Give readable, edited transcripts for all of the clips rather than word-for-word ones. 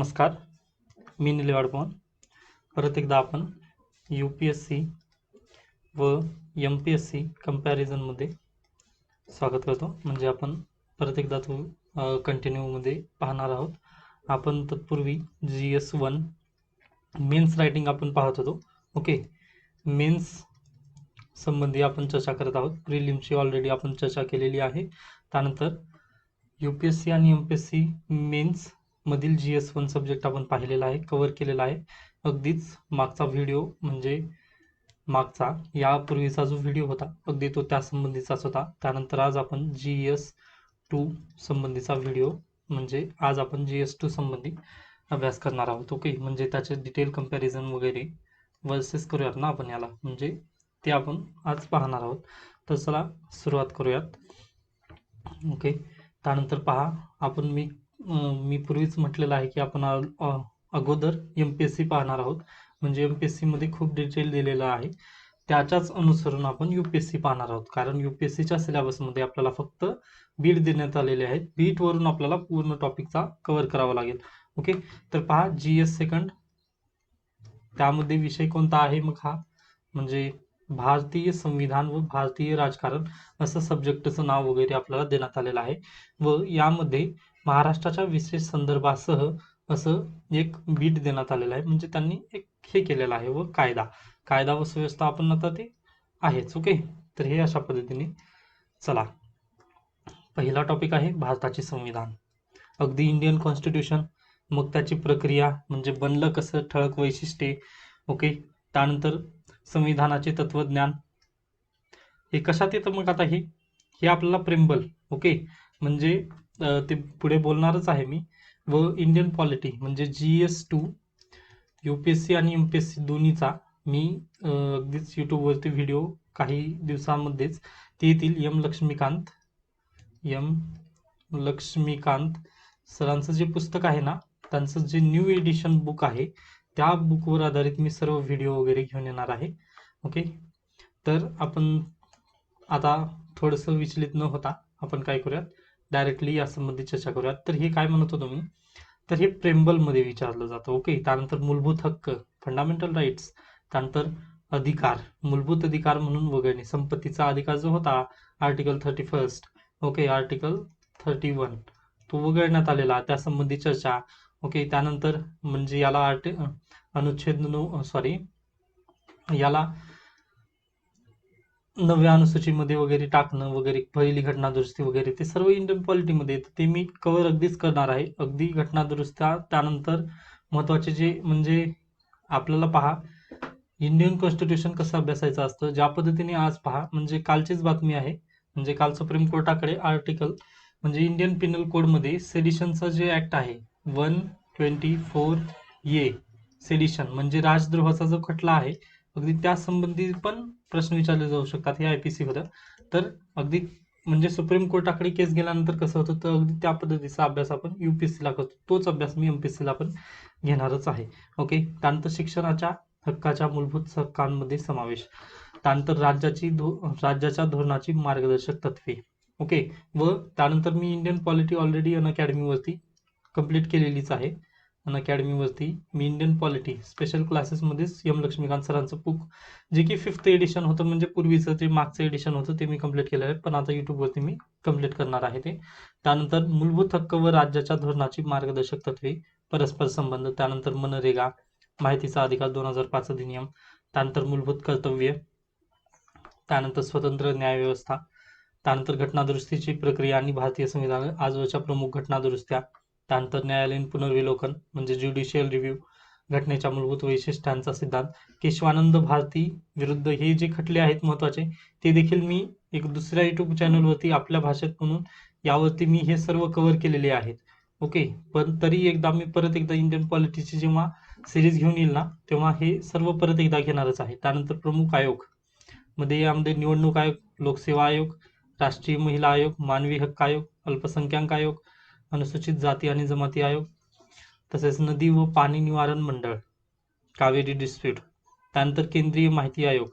नमस्कार, मी निलेश वाडपवन. परत एकदा आपण UPSC व MPSC कंपॅरिझनमध्ये स्वागत करतो. म्हणजे आपण परत एकदा तो कंटिन्यूमध्ये पाहणार आहोत. आपण तत्पूर्वी GS1 मेन्स रायटिंग आपण पाहत होतो. ओके, मेन्स संबंधी आपण चर्चा करत आहोत. प्रिलिमची ऑलरेडी आपण चर्चा केलेली आहे. त्यानंतर UPSC आणि MPSC मेन्स मधील GS1 सब्जेक्ट आपण पाहिलेला आहे, कव्हर केलेला आहे. अगदीच मागचा व्हिडिओ म्हणजे मागचा यापूर्वीचा जो व्हिडिओ होता अगदी तो त्या संबंधीचाच होता. त्यानंतर आज आपण GS2 संबंधीचा व्हिडिओ म्हणजे आज आपण GS2 संबंधी अभ्यास करणार आहोत. ओके, म्हणजे त्याचे डिटेल कंपॅरिझन वगैरे वर्सेस करूयात ना आपण याला, म्हणजे ते आपण आज पाहणार आहोत. तर चला सुरुवात करूयात. ओके, त्यानंतर पहा आपण मी पूर्वीच म्हटलेलं आहे की आपण अगोदर MPSC पाहणार आहोत. म्हणजे MPSC मध्ये खूप डिटेल दिलेलं आहे, त्याच्याच अनुसरून आपण UPSC पाहणार आहोत. कारण UPSCच्या सिलेबसमध्ये आपल्याला फक्त बीट देण्यात आलेले आहेत. बीट वरून आपल्याला पूर्ण टॉपिकचा कव्हर करावा लागेल. ओके, तर पहा GS सेकंड, त्यामध्ये विषय कोणता आहे मग हा, म्हणजे भारतीय संविधान व भारतीय राजकारण असं सब्जेक्टचं नाव वगैरे आपल्याला देण्यात आलेलं आहे. व यामध्ये महाराष्ट्राच्या विशेष संदर्भासह असं एक बीट देण्यात आलेलं आहे. म्हणजे त्यांनी एक हे केलेलं आहे. व कायदा व सुव्यवस्था आपण आता ते आहेच. ओके, तर हे अशा पद्धतीने. चला, पहिला टॉपिक आहे भारताचे संविधान. अगदी इंडियन कॉन्स्टिट्यूशन, मग त्याची प्रक्रिया म्हणजे बनलं कसं, ठळक वैशिष्ट्ये. ओके, त्यानंतर संविधानाचे तत्वज्ञान हे कशात येतं मग आता हे आपल्याला प्रेम्बल. ओके, म्हणजे ते पुढे बोलणारच आहे मी. व इंडियन पॉलिटी म्हणजे GS2 UPSC आणि MPSC दोन्हीचा मी अगदीच यूट्यूबवरती व्हिडिओ काही दिवसांमध्येच ते येतील. लक्ष्मीकांत सरांचं जे पुस्तक आहे ना, त्यांचं जे न्यू एडिशन बुक आहे त्या बुकवर आधारित मी सर्व व्हिडिओ वगैरे घेऊन येणार आहे. ओके, तर आपण आता थोडंसं विचलित न होता आपण काय करूयात, डायरेक्टली या संबंधी चर्चा करूयात. तर हे काय म्हणत होतो मी, तर हे प्रेम्बल मध्ये विचारलं जातं. ओके, त्यानंतर मूलभूत हक्क, फंडामेंटल राईट्स, त्यानंतर अधिकार, मूलभूत अधिकार म्हणून वगळणे, संपत्तीचा अधिकार जो होता आर्टिकल 31, ओके, आर्टिकल 31 तो वगळण्यात आलेला, त्या संबंधी चर्चा. ओके, त्यानंतर म्हणजे याला अनुच्छेद याला 9व्या अनुसूचीमध्ये वगैरे टाकणं वगैरे, पहिली घटना दुरुस्ती वगैरे, ते सर्व इंडियन पॉलिटीमध्ये ते मी कव्हर अगदीच करणार आहे. अगदी घटना दुरुस्त्या, त्यानंतर महत्वाचे जे म्हणजे आपल्याला पहा इंडियन कॉन्स्टिट्यूशन कसं अभ्यासायचं असतं, ज्या पद्धतीने आज पहा, म्हणजे कालचीच बातमी आहे. म्हणजे काल सुप्रीम कोर्टाकडे आर्टिकल म्हणजे इंडियन पिनल कोडमध्ये सेडिशनचा जे ऍक्ट आहे 124A, सेडिशन म्हणजे राजद्रोहाचा जो खटला आहे, अगदी त्या संबंधी पण प्रश्न विचारले जाऊ शकतात. हे IPC होतं. तर अगदी म्हणजे सुप्रीम कोर्टाकडे केस गेल्यानंतर कसं होतं, तर अगदी त्या पद्धतीचा अभ्यास आपण UPSC ला करतो. तोच अभ्यास मी MPSC ला पण घेणारच आहे. ओके, त्यानंतर शिक्षणाच्या हक्काच्या मूलभूत हक्कांमध्ये समावेश, त्यानंतर राज्याच्या धोरणाची मार्गदर्शक तत्वे. ओके, व त्यानंतर मी इंडियन पॉलिटी ऑलरेडी अनअकॅडमीवरती कंप्लीट केलेलीच आहे. अनअकॅडमीवरती मी इंडियन पॉलिटी स्पेशल क्लासेसमध्येच लक्ष्मीकांत सरांचं बुक, जे की 5th एडिशन होतं, म्हणजे पूर्वीचं जे मागचं एडिशन होतं ते मी कंप्लीट केलं आहे, पण आता युट्यूबवरती मी कंप्लीट करणार आहे ते. त्यानंतर मूलभूत हक्क व राज्याच्या धोरणाची मार्गदर्शक तत्वे, परस्पर संबंध, त्यानंतर मनरेगा, माहितीचा अधिकार 2005 अधिनियम, त्यानंतर मूलभूत कर्तव्य, त्यानंतर स्वतंत्र न्याय व्यवस्था, त्यानंतर घटनादुरुस्तीची प्रक्रिया आणि भारतीय संविधान आजवरच्या प्रमुख घटनादुरुस्त्या, त्यानंतर न्यायालयीन पुनर्विलोकन म्हणजे ज्युडिशियल रिव्ह्यू, घटनेच्या मूलभूत वैशिष्ट्यांचा सिद्धांत, केशवानंद भारती विरुद्ध हे जे खटले आहेत महत्वाचे, ते देखील मी एक दुसऱ्या युट्यूब चॅनलवरती आपल्या भाषेत म्हणून यावरती मी हे सर्व कव्हर केलेले आहेत. ओके, पण तरी एकदा मी परत एकदा इंडियन पॉलिटीची जेव्हा सिरीज घेऊन येईल ना, तेव्हा हे सर्व परत एकदा घेणारच आहे. त्यानंतर प्रमुख आयोग मध्ये यामध्ये निवडणूक आयोग, लोकसेवा आयोग, राष्ट्रीय महिला आयोग, मानवी हक्क आयोग, अल्पसंख्याक आयोग, अनुसूचित जाती आणि जमाती आयोग, तसेच नदी व पाणी निवारण मंडळ, कावेरी डिस्प्यूट, त्यानंतर केंद्रीय माहिती आयोग.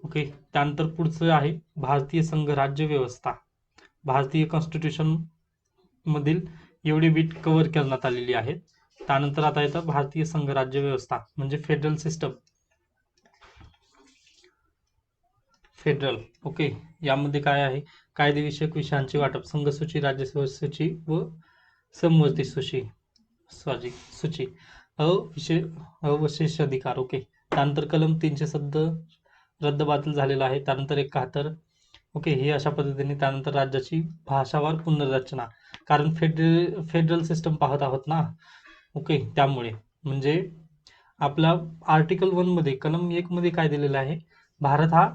ओके, त्यानंतर पुढचं आहे भारतीय संघ राज्य व्यवस्था, भारतीय कॉन्स्टिट्यूशन मधील एवढी बीट कव्हर करण्यात आलेली आहेत. त्यानंतर आता येतं भारतीय संघ राज्य व्यवस्था म्हणजे फेडरल सिस्टम. Federal okay. यामध्ये काय आहे, कायदेविषयक विषयांचे वाटप, संघसूची, राज्यसेवा सूची व समवर्ती सूची अवशेष अधिकार. ओके. त्यानंतर कलम 370 रद्दबातल झालेला आहे. त्यानंतर 71 ओके. हे अशा पद्धतीने. त्यानंतर राज्याची भाषावार पुनर्रचना, कारण फेडरल सिस्टम पाहत आहोत ना. ओके. त्यामुळे म्हणजे आपला आर्टिकल 1 मध्ये कलम 1 मध्ये काय दिलेलं आहे, भारत हा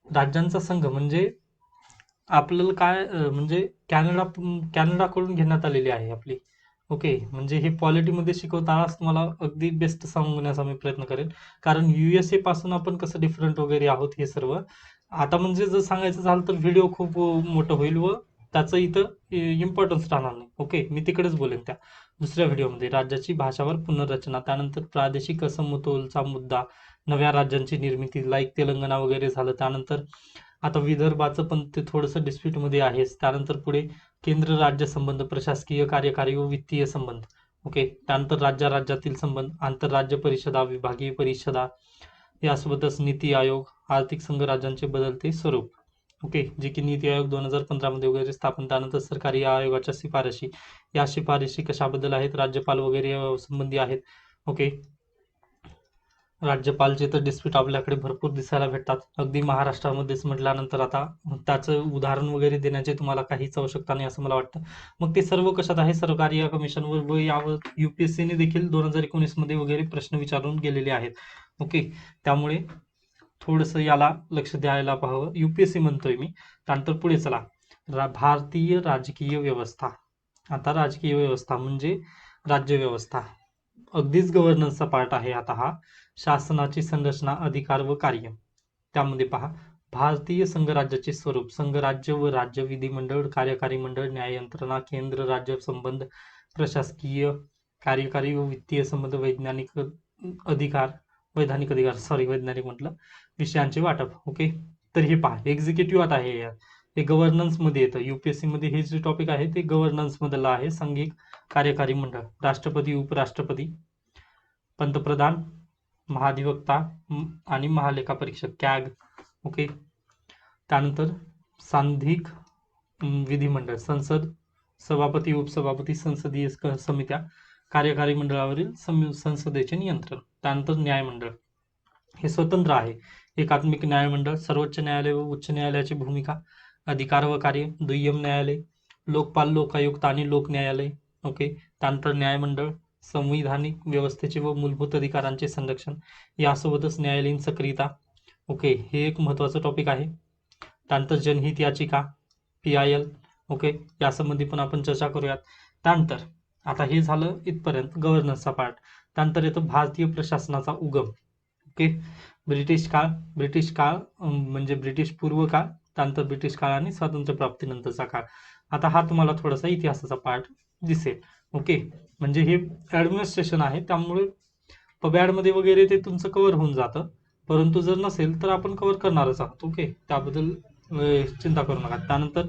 राज्यांचा संघ म्हणजे आपल्याला काय म्हणजे कॅनडाकडून घेण्यात आलेली आहे आपली. ओके. म्हणजे हे पॉलिटीमध्ये शिकवतानाच तुम्हाला अगदी बेस्ट सांगण्याचा मी प्रयत्न करेन, कारण USA पासून आपण कसं डिफरंट वगैरे आहोत हे सर्व. आता म्हणजे जर सांगायचं झालं तर व्हिडिओ खूप मोठं होईल व त्याचं इथं इम्पॉर्टन्स राहणार नाही. ओके. मी तिकडेच बोलेन त्या दुसऱ्या व्हिडिओमध्ये. राज्याची भाषावर पुनर्रचना, त्यानंतर प्रादेशिक असमतोलचा मुद्दा, नव्या राज्यांची निर्मिती लाईक तेलंगणा वगैरे झालं. त्यानंतर आता विदर्भाचं पण ते थोडंसं डिस्प्यूटमध्ये आहेच. त्यानंतर पुढे केंद्र राज्य संबंध, प्रशासकीय, कार्यकारी व वित्तीय संबंध. ओके. त्यानंतर राज्यातील संबंध, आंतरराज्य परिषदा, विभागीय परिषदा, यासोबतच नीती आयोग, आर्थिक संघ राज्यांचे बदलते स्वरूप. ओके. जे की नीती आयोग 2015 मध्ये वगैरे स्थापन. त्यानंतर सरकारी आयोगाच्या शिफारशी, या शिफारशी कशाबद्दल आहेत, राज्यपाल वगैरे संबंधी आहेत. ओके. राज्यपालचे तर डिस्प्यूट आपल्याकडे भरपूर दिसायला भेटतात. अगदी महाराष्ट्रामध्येच म्हटल्यानंतर आता त्याचं उदाहरण वगैरे देण्याची तुम्हाला काहीच आवश्यकता नाही असं मला वाटतं. मग ते सर्व कशात आहे, सरकारी या कमिशनवर व यावर UPSCने देखील 2019 मध्ये वगैरे प्रश्न विचारून गेलेले आहेत. ओके. त्यामुळे थोडंसं याला लक्ष द्यायला पाहावं. UPSC म्हणतोय मी. त्यानंतर पुढे चला, भारतीय राजकीय व्यवस्था. आता राजकीय व्यवस्था म्हणजे राज्य व्यवस्था, अगदीच गव्हर्नन्सचा पार्ट आहे आता हा. शासनाची संरचना, अधिकार व कार्य. त्यामध्ये पहा, भारतीय संघराज्याचे स्वरूप, संघराज्य व राज्य, विधिमंडळ, कार्यकारी मंडळ, न्याय यंत्रणा, केंद्र राज्य संबंध, प्रशासकीय, कार्यकारी व वित्तीय संबंध, वैधानिक अधिकार वैधानिक म्हटलं, विषयांचे वाटप. ओके. तर हे पहा, एक्झिक्युटिव्ह आता आहे हे गव्हर्नन्स मध्ये येतं. UPSC मध्ये हे जे टॉपिक आहे ते गव्हर्नन्स मधलं आहे. सांघिक कार्यकारी मंडळ, राष्ट्रपती, उपराष्ट्रपती, पंतप्रधान, महाधिवक्ता आणि महालेखा परीक्षक कॅग. ओके. त्यानंतर सांघिक विधिमंडळ, संसद, सभापती, उपसभापती, संसदीय समित्या, कार्यकारी मंडळावरील संसदेचे नियंत्रण. त्यानंतर न्यायमंडळ, हे स्वतंत्र आहे. एकात्मिक न्यायमंडळ, सर्वोच्च न्यायालय व उच्च न्यायालयाची भूमिका, अधिकार व कार्य, दुय्यम न्यायालय, लोकपाल, लोकायुक्त आणि लोक न्यायालय. ओके. त्यानंतर न्यायमंडळ, संविधानिक व्यवस्थेचे व मूलभूत अधिकारांचे संरक्षण, यासोबतच न्यायालयीन सक्रियता. ओके. हे एक महत्त्वाचं टॉपिक आहे. त्यानंतर जनहित याचिका, PIL. ओके. यासंबंधी पण आपण चर्चा करूयात. त्यानंतर आता हे झालं इथपर्यंत गव्हर्नन्सचा पार्ट. त्यानंतर येतो भारतीय प्रशासनाचा उगम. ओके. ब्रिटिश काळ म्हणजे ब्रिटिश पूर्व काळ, त्यानंतर ब्रिटिश काळ आणि स्वातंत्र्य प्राप्तीनंतरचा काळ. आता हा तुम्हाला थोडासा इतिहासाचा पार्ट दिसेल. ओके. म्हणजे हे ऍडमिनिस्ट्रेशन आहे, त्यामुळे पबॅड मध्ये वगैरे ते तुमचं कव्हर होऊन जातं, परंतु जर नसेल तर आपण कव्हर करणारच आहोत. ओके. त्याबद्दल चिंता करू नका. त्यानंतर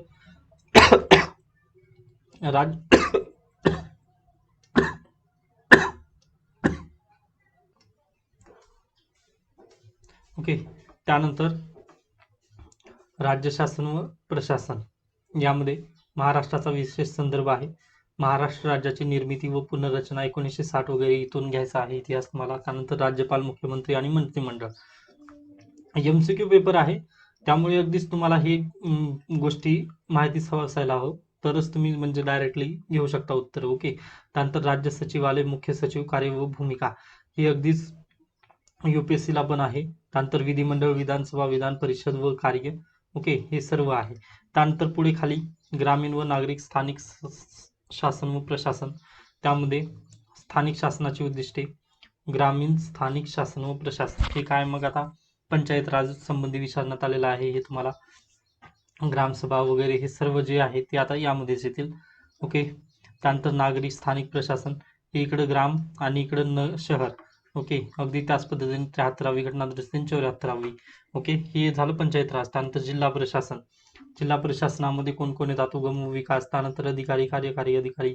ओके. त्यानंतर राज्य शासन व प्रशासन, यामध्ये महाराष्ट्राचा विशेष संदर्भ आहे. महाराष्ट्र राज्याची निर्मिती व पुनर्रचना 1960 वगैरे इथून घ्यायचा आहे इतिहास तुम्हाला. त्यानंतर राज्यपाल, मुख्यमंत्री आणि मंत्रिमंडळ. MCQ पेपर आहे, त्यामुळे अगदीच तुम्हाला हे गोष्टी माहिती असायला हवं, तरच तुम्ही म्हणजे डायरेक्टली घेऊ शकता उत्तर. ओके. त्यानंतर राज्य सचिवालय, मुख्य सचिव, कार्य व भूमिका, हे अगदीच UPSC ला पण आहे. त्यानंतर विधिमंडळ, विधानसभा, विधान परिषद व कार्य. ओके. हे सर्व आहे. त्यानंतर पुढे खाली ग्रामीण व नागरिक, स्थानिक शासन व प्रशासन, त्यामध्ये स्थानिक शासनाची उद्दिष्टे, ग्रामीण, स्थानिक शासन व प्रशासन. हे काय मग आता पंचायत राज संबंधी विचारण्यात आलेलं आहे. हे तुम्हाला ग्रामसभा वगैरे हे सर्व जे आहे ते आता यामध्येच येतील. ओके. त्यानंतर नागरी, स्थानिक प्रशासन, हे इकडं ग्राम आणि इकडं शहर. ओके. अगदी त्याच पद्धतीने 73वी घटना दुरुस्ती, 74वी. ओके. हे झालं पंचायत राज. त्यानंतर जिल्हा प्रशासन, जिल्हा प्रशासनामध्ये कोण कोण येतात? उगम व विकास, त्यानंतर अधिकारी, कार्यकारी अधिकारी,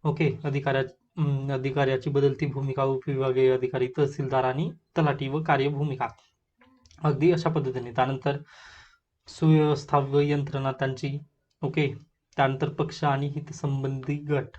ओके, अधिकाऱ्याची बदलती भूमिका, उपविभागीय अधिकारी, तहसीलदार आणि तलाठी व कार्यभूमिका, अगदी अशा पद्धतीने. त्यानंतर सुव्यवस्था व यंत्रणा त्यांची, ओके. त्यानंतर पक्ष आणि हितसंबंधी गट.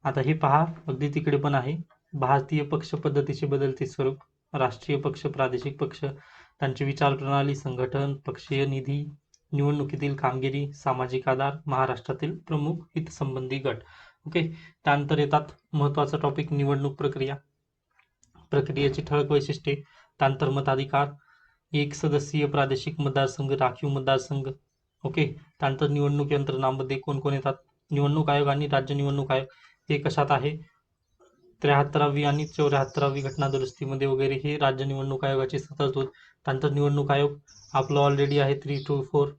आता हे पहा, अगदी तिकडे पण आहे. भारतीय पक्ष पद्धतीचे बदलते स्वरूप, राष्ट्रीय पक्ष, प्रादेशिक पक्ष, त्यांची विचार प्रणाली, संघटन, पक्षीय निधी, निवडणुकीतील कामगिरी, सामाजिक आधार, महाराष्ट्रातील प्रमुख हितसंबंधी गट, ओके. त्यानंतर येतात महत्वाचा टॉपिक निवडणूक प्रक्रिया, प्रक्रियेची ठळक वैशिष्ट्ये, त्यानंतर मताधिकार, एक सदस्यीय प्रादेशिक मतदारसंघ, राखीव मतदारसंघ, ओके. त्यानंतर निवडणूक यंत्रणामध्ये कोण कोण येतात? निवडणूक आयोग आणि राज्य निवडणूक आयोग हे कशात आहे? 73वी आणि 74वी घटना दुरुस्तीमध्ये वगैरे हे राज्य निवडणूक आयोगाचे सतत होत. त्यानंतर निवडणूक आयोग आपलं ऑलरेडी आहे 3 to 4.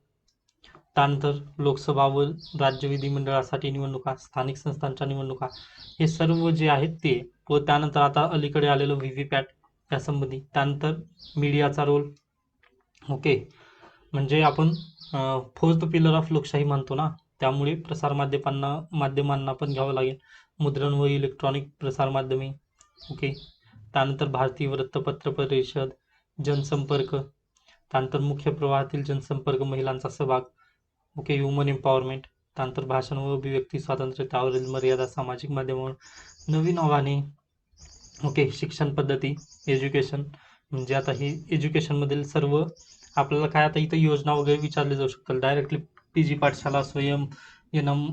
त्यानंतर लोकसभा व राज्य विधिमंडळासाठी निवडणुका, स्थानिक संस्थांच्या निवडणुका, हे सर्व जे आहेत ते. व त्यानंतर आता अलीकडे आलेलं व्हीव्हीपॅट यासंबंधी. त्यानंतर मीडियाचा रोल, ओके. म्हणजे आपण फोर्थ पिलर ऑफ लोकशाही म्हणतो ना, त्यामुळे माध्यमांना पण घ्यावं लागेल. मुद्रण व इलेक्ट्रॉनिक प्रसार माध्यमे, ओके. त्यानंतर भारतीय वृत्तपत्र परिषद, जनसंपर्क, त्यानंतर मुख्य प्रवाहातील जनसंपर्क, महिलांचा सहभाग, ओके, ह्युमन एम्पॉवरमेंट, त्यानंतर भाषण व अभिव्यक्ती स्वातंत्र्य, त्यावरील मर्यादा, सामाजिक माध्यमांवर नवीन आव्हाने, ओके. शिक्षण पद्धती, एज्युकेशन, म्हणजे आता ही एज्युकेशनमधील सर्व आपल्याला काय आता इथं योजना वगैरे विचारले जाऊ शकतात डायरेक्टली. PG पाठशाला, स्वयं एनम,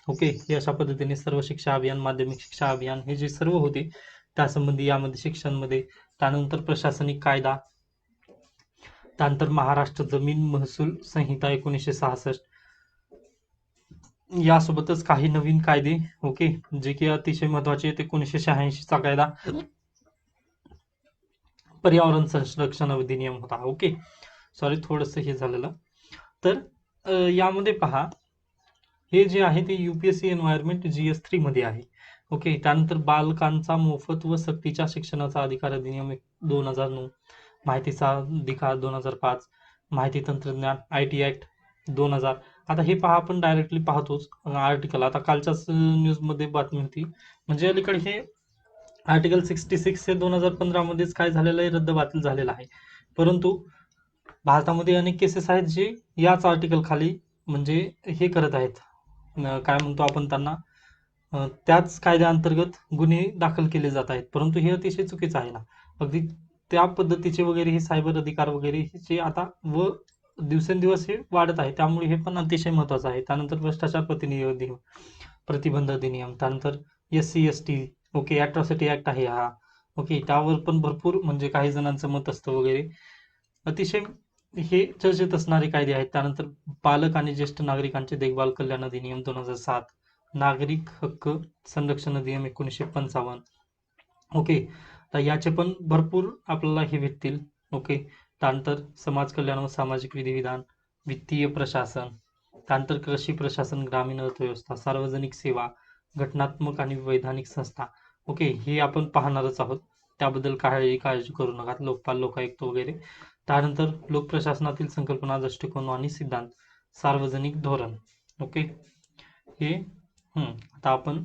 ओके. हे अशा पद्धतीने सर्व शिक्षा अभियान, माध्यमिक शिक्षा अभियान, हे जे सर्व होते त्यासंबंधी यामध्ये शिक्षणमध्ये. त्यानंतर प्रशासनिक कायदा, त्यानंतर महाराष्ट्र जमीन महसूल संहिता 1966, यासोबतच काही नवीन कायदे, ओके, जे की अतिशय महत्वाचे आहेत. 1986चा कायदा पर्यावरण संरक्षण अधिनियम होता, ओके. सॉरी, थोडंसं हे झालेलं. तर यामध्ये पहा, हे जे आहे ते UPSC एन्व्हायरमेंट GS3 मध्ये आहे, ओके. त्यानंतर बालकांचा मोफत व सक्तीच्या शिक्षणाचा अधिकार अधिनियम 2009, माहितीचा अधिकार 2005, माहिती तंत्रज्ञान IT ऍक्ट 2000. आता हे पहा, आपण डायरेक्टली पाहतोच आर्टिकल. आता कालच्याच न्यूजमध्ये बातमी होती, म्हणजे अलीकडे हे आर्टिकल 66 हे 2015 मध्येच काय झालेलं आहे, रद्द बातील झालेलं आहे. परंतु भारतामध्ये अनेक केसेस आहेत जे याच आर्टिकल खाली म्हणजे हे करत आहेत, काय म्हणतो आपण त्यांना, त्याच कायद्याअंतर्गत गुन्हे दाखल केले जात आहेत. परंतु हे अतिशय चुकीचं आहे ना. अगदी त्या पद्धतीचे वगैरे हे सायबर अधिकार वगैरे जे आता व दिवसेंदिवस हे वाढत आहे, त्यामुळे हे पण अतिशय महत्वाचं आहे. त्यानंतर भ्रष्टाचार प्रतिबंध अधिनियम, त्यानंतर SC ST, okay, atrocity act आहे हा, ओके. त्यावर पण भरपूर म्हणजे काही जणांचं मत असतं वगैरे, अतिशय हे चर्चेत असणारे कायदे आहेत. त्यानंतर बालक आणि ज्येष्ठ नागरिकांचे देखभाल कल्याण अधिनियम 2007, नागरिक हक्क संरक्षण अधिनियम 1955, ओके. तर याचे पण भरपूर आपल्याला हे भेटतील, ओके. त्यानंतर समाज कल्याण व सामाजिक विधिविधान, वित्तीय प्रशासन, त्यानंतर कृषी प्रशासन, ग्रामीण अर्थव्यवस्था, सार्वजनिक सेवा, घटनात्मक आणि वैधानिक संस्था, ओके. हे आपण पाहणारच आहोत, त्याबद्दल काळजी करू नका. लोकपाल, लोकायुक्त वगैरे. त्यानंतर लोकप्रशासनातील संकल्पना, दृष्टिकोन आणि सिद्धांत, सार्वजनिक धोरण, ओके. हे आता आपण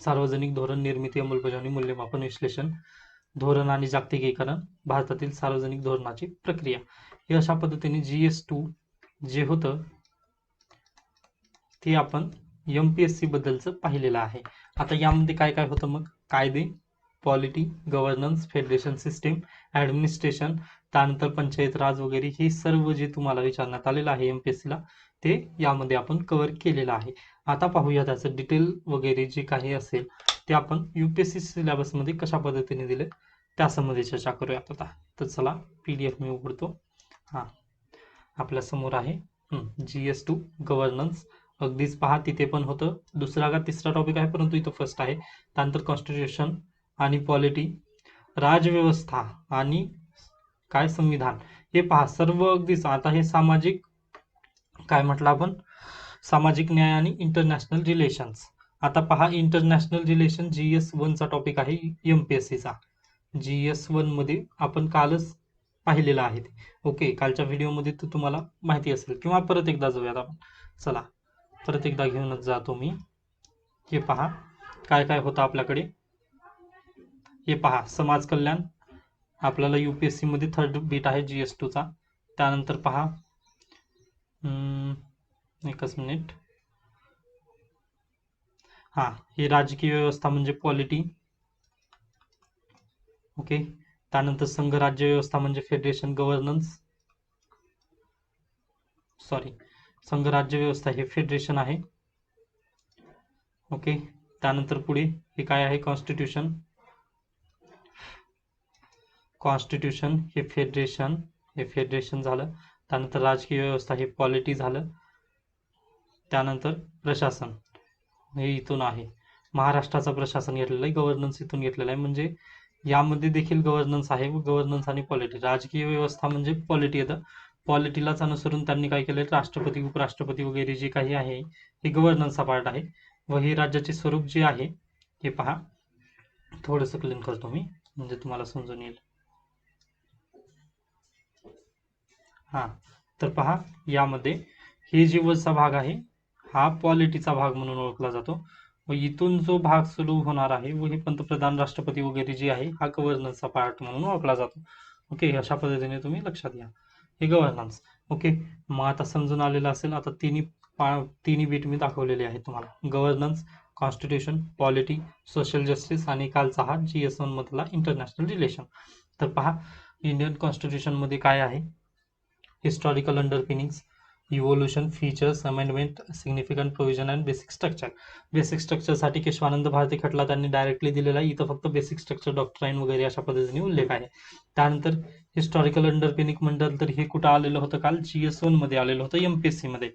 सार्वजनिक धोरण निर्मिती, अंमलबजावणी, मूल्यमापन, विश्लेषण, धोरण आणि जागतिकीकरण, भारतातील सार्वजनिक धोरणाची प्रक्रिया, हे अशा पद्धतीने GS2 जे होतं ते आपण MPSC बद्दलचं पाहिलेलं आहे. आता यामध्ये काय काय होतं मग? कायदे, polity, governance, federation system, administration, त्यानंतर पंचायत राज वगैरे, हे सर्व जे तुम्हाला विचारण्यात आलेलं आहे MPSC ला, ते यामध्ये आपण कव्हर केलेलं आहे. आता पाहूया त्याचं डिटेल वगैरे जे काही असेल ते आपण UPSC सिलेबस मध्ये कशा पद्धतीने दिले त्यासंबंधी चर्चा करूयात आता. तर चला, PDF मी उघडतो. हा, आपल्या समोर आहे GS2 गव्हर्नन्स. अगदीच पहा, तिथे पण होतं, दुसरा का तिसरा टॉपिक आहे, परंतु इथं फर्स्ट आहे. त्यानंतर कॉन्स्टिट्यूशन आणि पॉलिटी, राजव्यवस्था आणि काय संविधान, हे पहा सर्व अगदीच. आता हे सामाजिक, काय म्हटलं आपण, सामाजिक न्याय आणि इंटरनॅशनल रिलेशन्स. आता पहा, इंटरनॅशनल रिलेशन GS1 चा टॉपिक आहे MPSC चा. GS1 मध्ये आपण कालच पाहिलेलं आहे ते. ओके, कालच्या व्हिडिओमध्ये तर तुम्हाला माहिती असेल, किंवा परत एकदा जाऊयात आपण. चला परत एकदा घेऊनच जातो मी. हे पहा काय काय होतं आपल्याकडे. हे पहा, समाज कल्याण आपल्याला UPSC मध्ये थर्ड बीट आहे GS2 चा. त्यानंतर पहा, एकच मिनिट. हा, ही राजकीय व्यवस्था म्हणजे पॉलिटी. ओके, त्यानंतर संघ राज्य व्यवस्था म्हणजे फेडरेशन गव्हर्नन्स. सॉरी, संघ राज्य व्यवस्था हे फेडरेशन आहे. ओके, त्यानंतर पुढे हे काय आहे, कॉन्स्टिट्यूशन. कॉन्स्टिट्यूशन हे फेडरेशन झालं. त्यानंतर राजकीय व्यवस्था हे पॉलिटी झालं. त्यानंतर प्रशासन हे इथून आहे, महाराष्ट्राचं प्रशासन घेतलेलं आहे, गव्हर्नन्स इथून घेतलेलं आहे. म्हणजे यामध्ये देखील गव्हर्नन्स आहे, गव्हर्नन्स आणि पॉलिटी. राजकीय व्यवस्था म्हणजे पॉलिटी येतं, पॉलिटीलाच अनुसरून त्यांनी काय केलं, राष्ट्रपती उपराष्ट्रपती वगैरे जे काही आहे हे गव्हर्नन्सचा पार्ट आहे. व हे राज्याचे स्वरूप जे आहे हे पहा, थोडंसं क्लीन करतो मी म्हणजे तुम्हाला समजून येईल. हा, तर पहा यामध्ये हे जे वरचा भाग आहे हा पॉलिटीचा भाग म्हणून ओळखला जातो. व इथून जो भाग सुरू होणार आहे व हे पंतप्रधान राष्ट्रपती वगैरे जे आहे हा गव्हर्नन्सचा पार्ट म्हणून ओळखला जातो. ओके, अशा पद्धतीने तुम्ही लक्षात घ्या हे गव्हर्नन्स. ओके, मग आता समजून आलेलं असेल. आता तिन्ही बीट मी दाखवलेले आहेत तुम्हाला, governance, constitution, polity, social justice आणि कालचा हा GS1 मधला इंटरनॅशनल रिलेशन. तर पहा, इंडियन कॉन्स्टिट्यूशन मध्ये काय आहे, historical underpinnings, evolution, features, amendment, significant provision and basic structure. Basic स्ट्रक्चरसाठी केशवानंद भारती खटला त्यांनी डायरेक्टली दिलेला आहे, इथं फक्त बेसिक स्ट्रक्चर डॉक्ट्राईन वगैरे अशा पद्धतीने उल्लेख आहे. त्यानंतर हिस्टॉरिकल अंडरपिनिंग म्हटलं तर हे कुठं आलेलं होतं, काल GS1 मध्ये आलेलं होतं, MPSC मध्ये.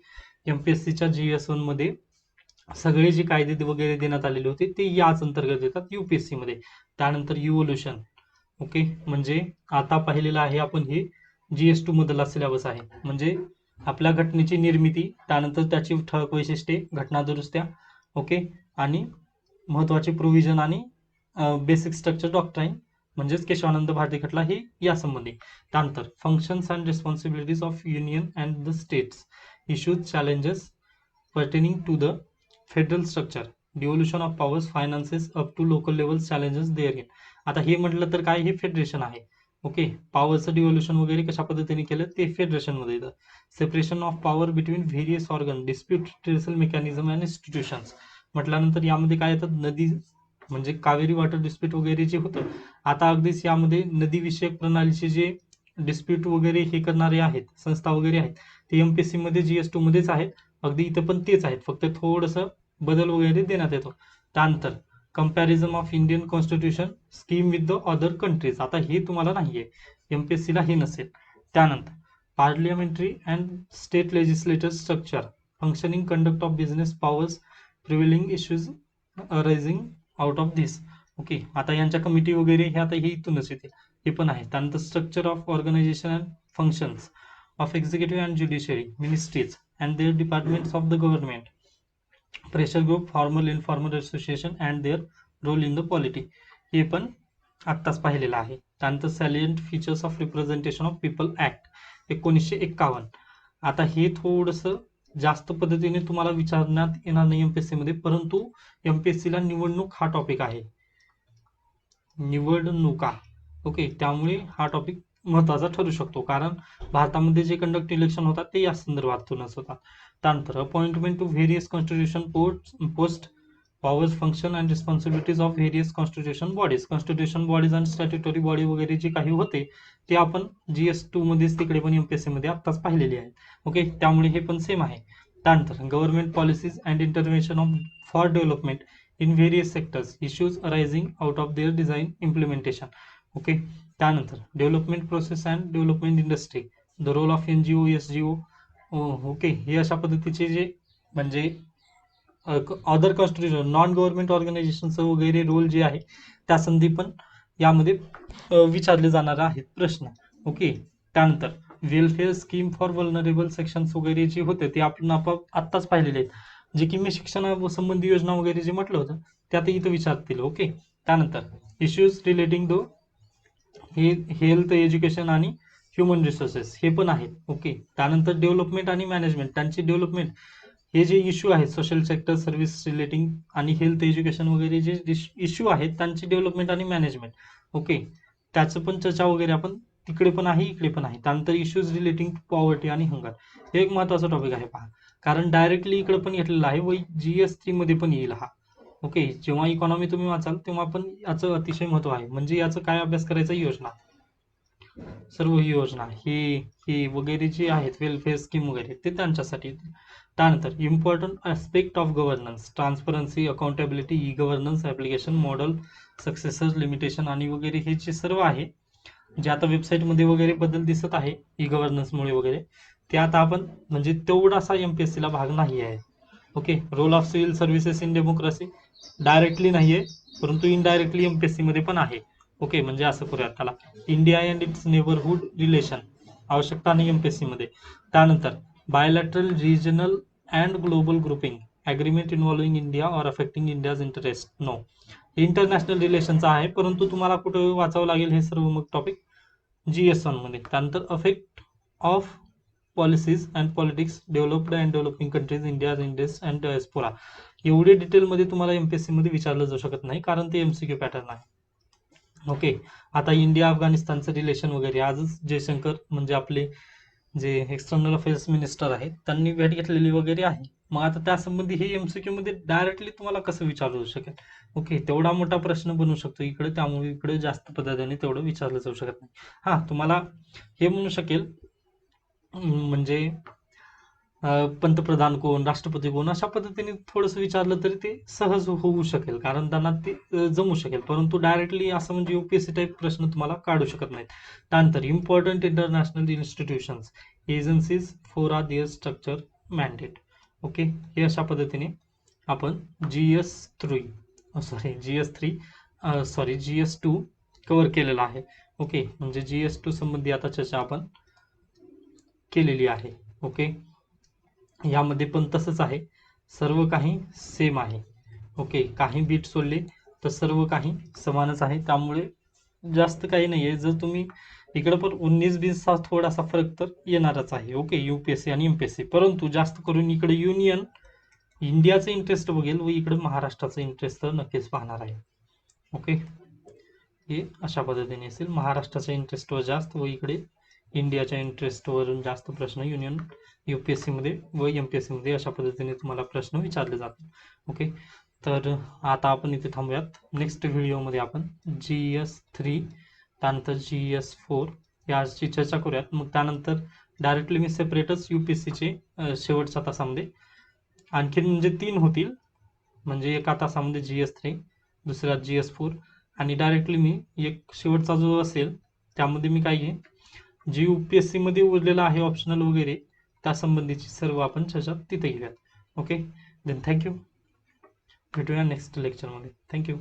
MPSCच्या GS1 मध्ये सगळे जे कायदे वगैरे देण्यात आलेले होते ते याच अंतर्गत येतात UPSC मध्ये. त्यानंतर इव्होल्युशन. ओके, म्हणजे आता पाहिलेलं आहे आपण हे GS2 मधला सिलेबस आहे. म्हणजे आपल्या घटनेची निर्मिती, त्यानंतर त्याची ठळक वैशिष्ट्ये, घटना दुरुस्त्या, ओके, आणि महत्वाचे प्रोव्हिजन आणि बेसिक स्ट्रक्चर डॉक्ट्राईन म्हणजेच केशवानंद भारती खटला हे या संबंधी. त्यानंतर functions and responsibilities of union and the states, issues, challenges pertaining to the federal structure, devolution of powers, finances up to local level, challenges therein. आता हे म्हटलं तर काय, हे फेडरेशन आहे. ओके, पॉवरचं डिव्होल्युशन वगैरे कशा पद्धतीने केलं ते फेडरेशन मध्ये येतं. Separation of power between various organ, dispute redressal mechanism and institutions म्हटल्यानंतर यामध्ये काय येतात, नदी म्हणजे कावेरी वॉटर डिस्प्यूट वगैरे जे होतं, आता अगदीच यामध्ये नदी विषयक प्रणालीचे जे डिस्प्यूट वगैरे हे करणारे आहेत संस्था वगैरे आहेत ते MPSC मध्ये GS2 मध्येच आहेत. अगदी इथं पण तेच आहेत, फक्त थोडंसं बदल वगैरे देण्यात येतो. त्यानंतर comparison of Indian constitution scheme with the other countries, आता हे तुम्हाला नाहीये, MPSC ला हे नसेल. त्यानंतर parliamentary and state legislature structure, functioning, conduct of business, powers, prevailing issues arising out of this. Okay, आता यांच्या कमिटी वगैरे हे आता हे इथूनच येते, हे पण आहे. त्यानंतर structure of organisation and functions of executive and judiciary ministries and their departments of the government, pressure group, formal informal association and their role in the polity, हे पण आत्ताच पाहिलेलं आहे. त्यानंतर salient features of representation of people act 1951. आता हे थोडंसं जास्त पद्धतीने तुम्हाला विचारण्यात येणार नाही MPSC मध्ये, परंतु MPSC ला निवडणूक हा टॉपिक आहे, निवडणुका. ओके, त्यामुळे हा टॉपिक महत्वाचा ठरू शकतो, कारण भारतामध्ये जे कंडक्ट इलेक्शन होतात ते या संदर्भातूनच होतात. त्यानंतर appointment to various constitution post, powers, function and responsibilities of various constitution bodies. Constitution bodies आणि स्टॅट्युटरी बॉडी वगैरे जे काही होते ते आपण GS2 मध्येच तिकडे पण MPSC मध्ये आत्ताच पाहिलेले आहेत. ओके, त्यामुळे हे पण सेम आहे. त्यानंतर government policies and intervention of for development in various sectors, issues arising out of their design implementation. Okay, त्यानंतर development process and development industry, the role of NGO, SGO. Okay, हे अशा पद्धतीचे जे म्हणजे अदर कॉन्स्टिट्यूशन नॉन गव्हर्नमेंट ऑर्गनायझेशनचं वगैरे role जे आहे त्या संधी पण यामध्ये विचारले जाणार आहेत प्रश्न. ओके, त्यानंतर welfare scheme for vulnerable sections वगैरे जे होते ते आपण आत्ताच पाहिलेले आहेत, जे की मी शिक्षणासंबंधी योजना वगैरे जे म्हटलं होतं त्यात इथं विचारतील. ओके, त्यानंतर issues relating to health, education आणि ह्युमन रिसोर्सेस हे पण आहेत. ओके, त्यानंतर डेव्हलपमेंट आणि मॅनेजमेंट, त्यांची डेव्हलपमेंट हे जे इश्यू आहेत सोशल सेक्टर सर्व्हिस रिलेटिंग आणि हेल्थ एज्युकेशन वगैरे जे इश्यू आहेत त्यांची डेव्हलपमेंट आणि मॅनेजमेंट. ओके, त्याचं पण चर्चा वगैरे आपण तिकडे पण आहे इकडे पण आहे. त्यानंतर इश्यूज रिलेटिंग टू पॉवर्टी आणि हंगर, हे एक महत्वाचा टॉपिक आहे पहा, कारण डायरेक्टली इकडे पण घेतलेला आहे व GS3 मध्ये पण येईल हा. ओके, जेव्हा इकॉनॉमी तुम्ही वाचाल तेव्हा पण याचं अतिशय महत्व आहे. म्हणजे याचं काय अभ्यास करायचा, योजना, सर्व ही योजना ही वगैरे जी आहेत वेलफेअर स्कीम वगैरे ते त्यांच्यासाठी. त्यानंतर important aspect of governance, transparency, accountability, e governance, application model, successor, limitation आणि वगैरे हे जे सर्व आहे जे आता वेबसाईटमध्ये वगैरे बदल दिसत आहे ई गव्हर्नन्समुळे वगैरे, ते आता आपण म्हणजे तेवढासा MPSC ला भाग नाही आहे. Okay, role of civil services in democracy directly नाहीये, परंतु इनडायरेक्टली MPSC मध्ये पण आहे. ओके, म्हणजे असं करूयात त्याला, India and its neighbourhood relation आवश्यकता नाही MPSC मध्ये. त्यानंतर bilateral, regional and global grouping agreement involving India or affecting India's interest, no. International रिलेशनचा आहे, परंतु तुम्हाला कुठे वाचावं लागेल हे सर्व मग टॉपिक GS1 मध्ये. त्यानंतर affect of policies and politics developed and developing countries, India's interest and diaspora, एवढे डिटेलमध्ये तुम्हाला MPSC मध्ये विचारलं जाऊ शकत नाही कारण ते MCQ पॅटर्न आहे. ओके, आता इंडिया अफगाणिस्तानचं रिलेशन वगैरे आजच जयशंकर म्हणजे आपले जे एक्सटर्नल अफेअर्स मिनिस्टर आहेत त्यांनी भेट घेतलेली वगैरे आहे. मग आता त्यासंबंधी हे MCQ मध्ये डायरेक्टली तुम्हाला कसं विचारलं जाऊ शकेल. ओके, तेवढा मोठा प्रश्न बनू शकतो इकडे, त्यामुळे इकडे जास्त पद्धतीने तेवढं विचारलं जाऊ शकत नाही. हा, तुम्हाला हे म्हणू शकेल म्हणजे पंतप्रधान कोण, राष्ट्रपती कोण, अशा पद्धतीने थोडंसं विचारलं तरी ते सहज होऊ शकेल, कारण त्यांना ते जमू शकेल. परंतु डायरेक्टली असं म्हणजे UPSC टाईप प्रश्न तुम्हाला काढू शकत नाहीत. त्यानंतर important international institutions, agencies, fora their structure, mandate. Okay, हे अशा पद्धतीने आपण GS2 कव्हर केलेला आहे. ओके, म्हणजे GS2 संबंधी आता चर्चा आपण केलेली आहे. ओके, यामध्ये पण तसंच आहे, सर्व काही सेम आहे. ओके, काही बीट सोडले तर सर्व काही समानच आहे, त्यामुळे जास्त काही नाहीये. जर तुम्ही इकडे पण 19-20चा थोडासा फरक तर येणारच आहे. ओके, UPSC आणि MPSC, परंतु जास्त करून इकडे युनियन इंडियाचं इंटरेस्ट बघेल व इकडे महाराष्ट्राचं इंटरेस्ट तर नक्कीच पाहणार आहे. ओके, हे अशा पद्धतीने असेल, महाराष्ट्राच्या इंटरेस्टवर जास्त व इकडे इंडियाच्या इंटरेस्टवरून जास्त प्रश्न युनियन UPSC मध्ये व MPSC मध्ये अशा पद्धतीने तुम्हाला प्रश्न विचारले जातात. ओके, तर आता आपण इथे थांबूयात. नेक्स्ट व्हिडिओमध्ये आपण GS3 त्यानंतर GS4 याची चर्चा करूयात. मग त्यानंतर डायरेक्टली मी सेपरेटच UPSCचे शेवटच्या तासामध्ये आणखीन म्हणजे 3 होतील, म्हणजे एका तासामध्ये GS3, दुसऱ्यात GS4 आणि डायरेक्टली मी एक शेवटचा जो असेल त्यामध्ये मी काय घेईन, जी UPSC मध्ये उरलेला आहे ऑप्शनल वगैरे त्या संबंधीची सर्व आपण चर्चा तिथे घेऊयात. ओके, देन थँक्यू, भेटूया नेक्स्ट लेक्चरमध्ये. थँक्यू.